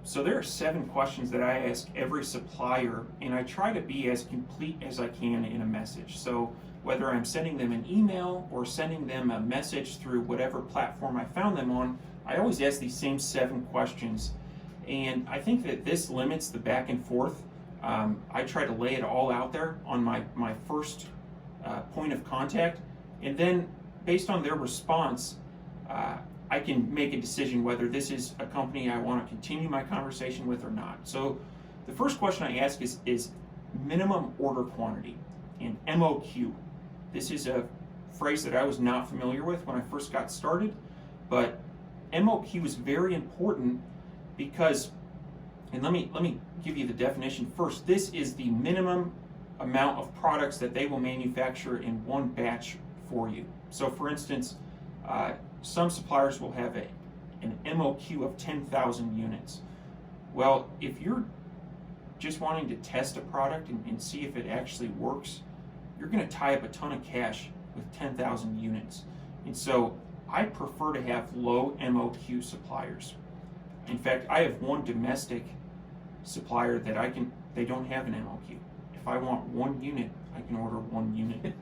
So there are 7 questions that I ask every supplier, and I try to be as complete as I can in a message. So whether I'm sending them an email or sending them a message through whatever platform I found them on, I always ask these same 7 questions. And I think that this limits the back and forth. I try to lay it all out there on my first point of contact, and then based on their response, I can make a decision whether this is a company I want to continue my conversation with or not. So the first question I ask is minimum order quantity, and MOQ. This is a phrase that I was not familiar with when I first got started, but MOQ is very important because, and let me give you the definition first. This is the minimum amount of products that they will manufacture in one batch for you. So for instance, some suppliers will have an MOQ of 10,000 units. Well, if you're just wanting to test a product and see if it actually works, you're going to tie up a ton of cash with 10,000 units. And so I prefer to have low MOQ suppliers. In fact, I have one domestic supplier that they don't have an MOQ. If I want 1 unit, I can order 1 unit.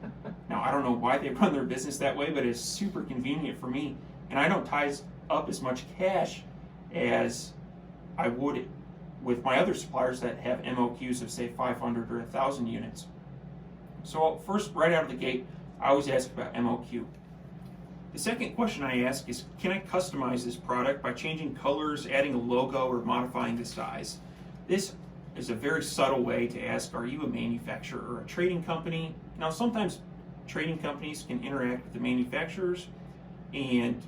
Now, I don't know why they run their business that way, but it's super convenient for me. And I don't tie up as much cash as I would with my other suppliers that have MOQs of, say, 500 or 1,000 units. So first, right out of the gate, I always ask about MOQ. The second question I ask is, can I customize this product by changing colors, adding a logo, or modifying the size? This is a very subtle way to ask, are you a manufacturer or a trading company? Now, sometimes trading companies can interact with the manufacturers and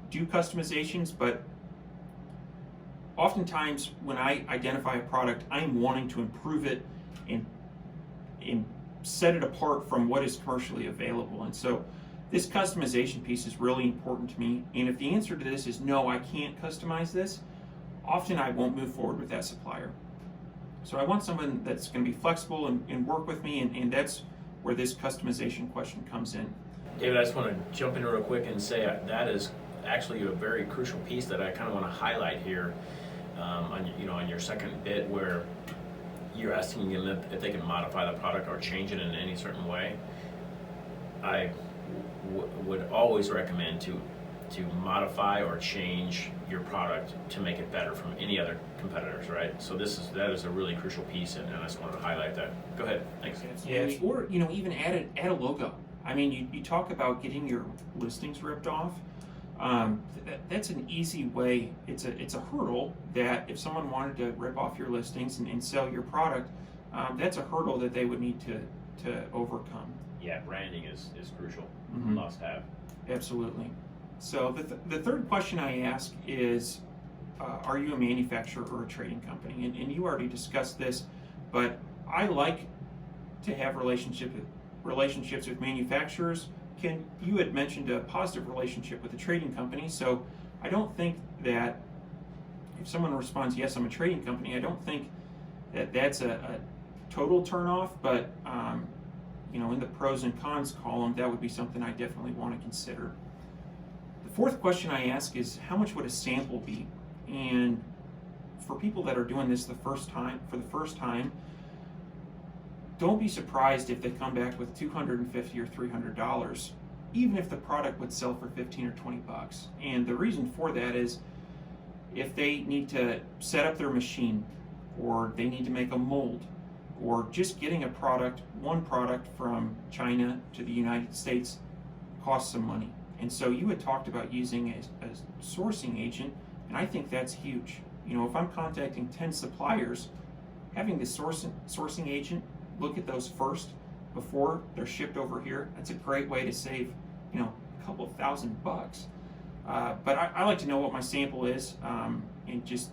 do customizations, but oftentimes when I identify a product, I'm wanting to improve it and set it apart from what is commercially available. And so this customization piece is really important to me. And if the answer to this is no, I can't customize this, often I won't move forward with that supplier. So I want someone that's going to be flexible and work with me, and that's where this customization question comes in. David, I just want to jump in real quick and say that is actually a very crucial piece that I kind of want to highlight here on your second bit, where you're asking them if they can modify the product or change it in any certain way. I would always recommend to modify or change your product to make it better from any other competitors, right? So that is a really crucial piece, and I just wanted to highlight that. Go ahead, thanks. Yeah, or even add a logo. I mean, you talk about getting your listings ripped off. That's an easy way. It's a hurdle that if someone wanted to rip off your listings and sell your product, that's a hurdle that they would need to overcome. Yeah, branding is crucial. Mm-hmm. Must have. Absolutely. So the third question I ask is, are you a manufacturer or a trading company? And you already discussed this, but I like to have relationships with manufacturers. You had mentioned a positive relationship with a trading company, so I don't think that if someone responds, yes, I'm a trading company, I don't think that that's a total turnoff, but in the pros and cons column, that would be something I definitely want to consider. The fourth question I ask is, how much would a sample be? And for people that are doing this for the first time, don't be surprised if they come back with $250 or $300, even if the product would sell for 15 or 20 bucks. And the reason for that is if they need to set up their machine, or they need to make a mold, or just getting one product from China to the United States costs some money. And so you had talked about using a sourcing agent, and I think that's huge. If I'm contacting 10 suppliers, having the sourcing agent look at those first before they're shipped over here, that's a great way to save, a couple of $1,000. But I like to know what my sample is and just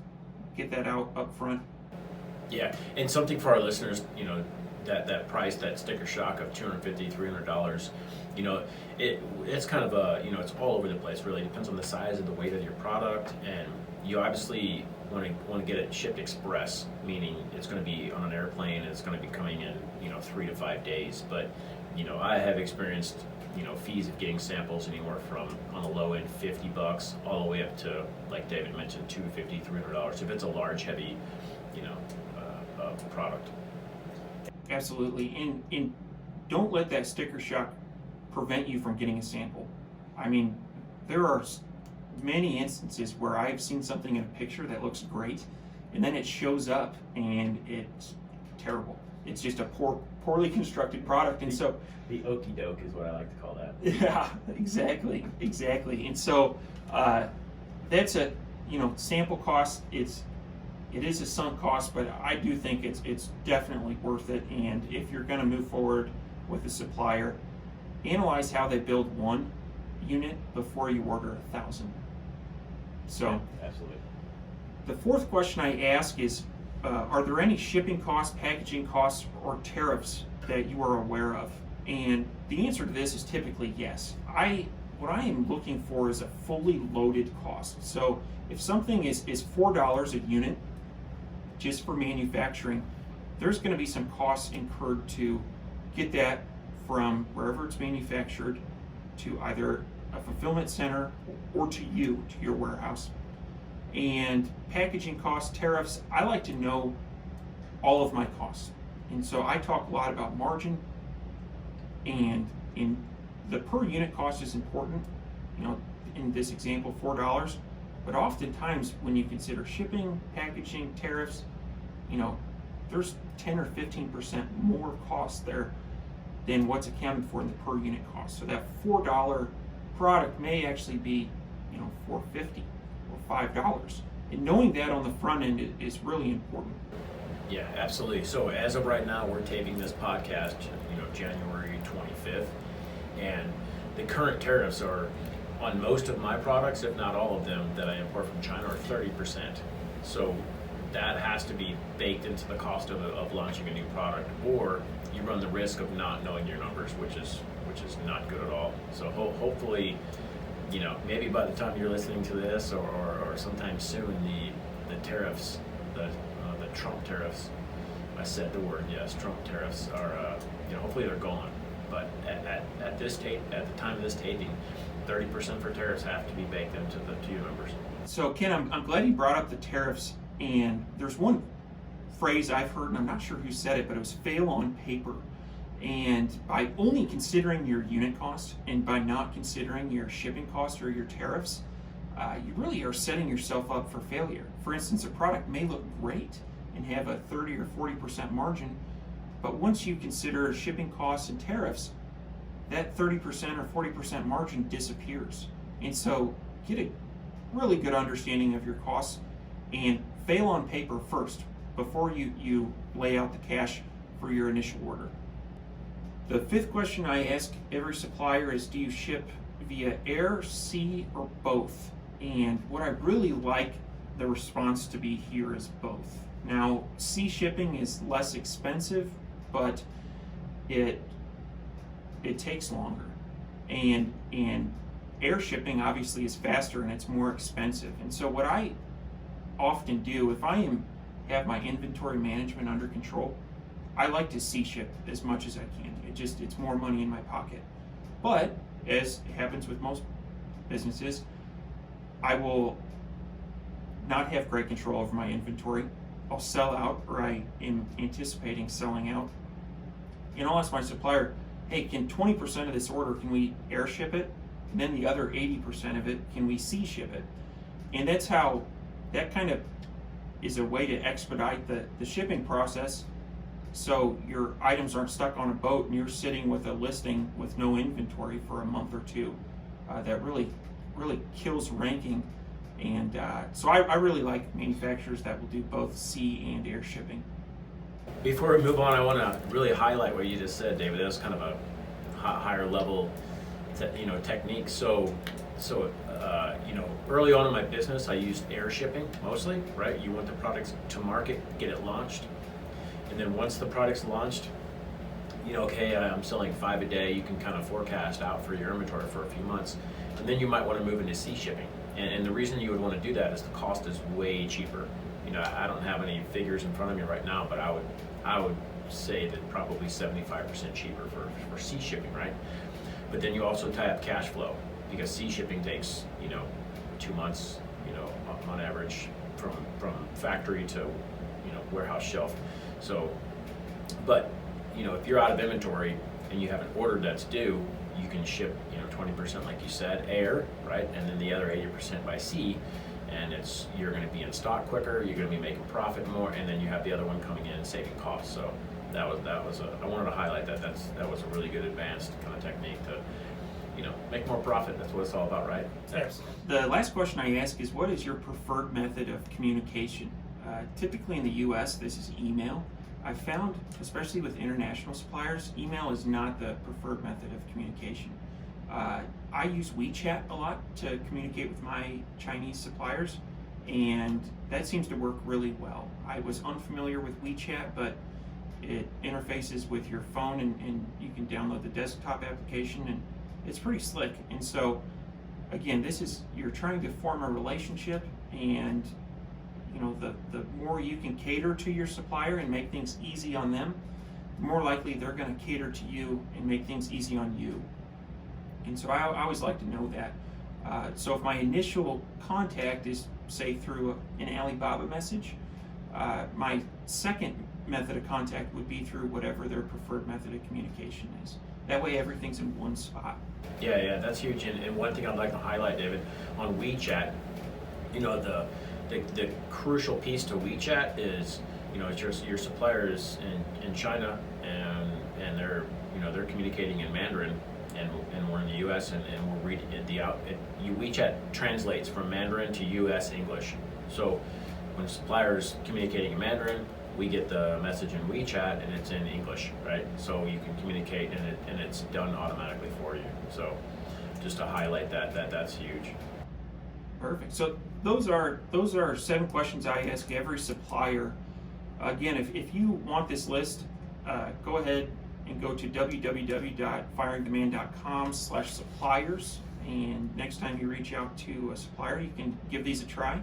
get that out up front. Yeah, and something for our listeners, that price, that sticker shock of $250, $300, it's kind of it's all over the place. Really depends on the size and the weight of your product, and you obviously want to get it shipped express, meaning it's going to be on an airplane and it's going to be coming in 3 to 5 days. But I have experienced, fees of getting samples anywhere from, on the low end, $50 all the way up to, like David mentioned, $250, $300 if it's a large, heavy, product. Absolutely. And don't let that sticker shock prevent you from getting a sample. I mean, there are many instances where I've seen something in a picture that looks great, and then it shows up and it's terrible. It's just a poorly constructed product. And so the okey doke is what I like to call that. Yeah, exactly. And so that's a sample cost. It is a sunk cost, but I do think it's definitely worth it. And if you're going to move forward with a supplier, analyze how they build one unit before you order 1,000. So absolutely. The fourth question I ask is, are there any shipping costs, packaging costs, or tariffs that you are aware of? And the answer to this is typically yes. What I am looking for is a fully loaded cost. So if something is $4 a unit just for manufacturing, there's going to be some costs incurred to get that from wherever it's manufactured to either a fulfillment center or to your warehouse. And packaging costs, tariffs, I like to know all of my costs. And so I talk a lot about margin, and in the per unit cost is important. In this example, $4, but oftentimes when you consider shipping, packaging, tariffs, there's 10 or 15% more cost there than what's accounted for in the per unit cost. So that $4 product may actually be, $4.50 or $5. And knowing that on the front end is really important. Yeah, absolutely. So as of right now, we're taping this podcast, January 25th, and the current tariffs are on most of my products, if not all of them, that I import from China, are 30%. So that has to be baked into the cost of launching a new product, or you run the risk of not knowing your numbers, which is not good at all. So hopefully, maybe by the time you're listening to this, or sometime soon, the tariffs, the Trump tariffs, I said the word, yes, Trump tariffs are, hopefully they're gone. But at the time of this taping, 30% for tariffs have to be baked into your numbers. So Ken, I'm glad you brought up the tariffs, and there's one phrase I've heard, and I'm not sure who said it, but it was fail on paper. And by only considering your unit cost and by not considering your shipping cost or your tariffs, you really are setting yourself up for failure. For instance, a product may look great and have a 30 or 40% margin, but once you consider shipping costs and tariffs, that 30% or 40% margin disappears. And so get a really good understanding of your costs and fail on paper first before you lay out the cash for your initial order. The fifth question I ask every supplier is, do you ship via air, sea, or both? And what I really like the response to be here is both. Now, sea shipping is less expensive, but it takes longer. And air shipping obviously is faster and it's more expensive. And so what I often do, if I have my inventory management under control, I like to sea ship as much as I can. It's more money in my pocket. But as happens with most businesses, I will not have great control over my inventory. I'll sell out, or I am anticipating selling out. And I'll ask my supplier, hey, can 20% of this order, can we air ship it? And then the other 80% of it, can we sea ship it? And that kind of is a way to expedite the shipping process, so your items aren't stuck on a boat and you're sitting with a listing with no inventory for a month or two. That really kills ranking. And so I really like manufacturers that will do both sea and air shipping. Before we move on, I want to really highlight what you just said, David. That was kind of a higher level technique. So early on in my business, I used air shipping mostly, right? You want the products to market, get it launched. And then once the product's launched, okay, I'm selling 5 a day, you can kind of forecast out for your inventory for a few months. And then you might want to move into sea shipping. And the reason you would want to do that is the cost is way cheaper. I don't have any figures in front of me right now, but I would say that probably 75% cheaper for sea shipping, right? But then you also tie up cash flow, because sea shipping takes, 2 months, on average from factory to, warehouse shelf. So, but, if you're out of inventory and you have an order that's due, you can ship, 20%, like you said, air, right? And then the other 80% by sea. And you're going to be in stock quicker, you're going to be making profit more, and then you have the other one coming in and saving costs. So I wanted to highlight that. That was a really good advanced kind of technique to, make more profit. That's what it's all about, right? Yes. The last question I ask is, what is your preferred method of communication? Typically in the U.S., this is email. I found, especially with international suppliers, email is not the preferred method of communication. I use WeChat a lot to communicate with my Chinese suppliers, and that seems to work really well. I was unfamiliar with WeChat, but it interfaces with your phone, and you can download the desktop application, and it's pretty slick. And so, again, you're trying to form a relationship, and the more you can cater to your supplier and make things easy on them, the more likely they're going to cater to you and make things easy on you. And so I always like to know that. So if my initial contact is, say, through an Alibaba message, my second method of contact would be through whatever their preferred method of communication is. That way everything's in one spot. Yeah, that's huge. And one thing I'd like to highlight, David, on WeChat, the crucial piece to WeChat is, it's your suppliers in China, and they're communicating in Mandarin, and we're in the U.S. and we're reading WeChat translates from Mandarin to U.S. English. So when a supplier is communicating in Mandarin, we get the message in WeChat and it's in English, right? So you can communicate and it's done automatically for you. So just to highlight that's huge. Perfect. So those are 7 questions I ask every supplier. Again, if you want this list, go ahead and go to www.fireandcommand.com/suppliers, and next time you reach out to a supplier, you can give these a try.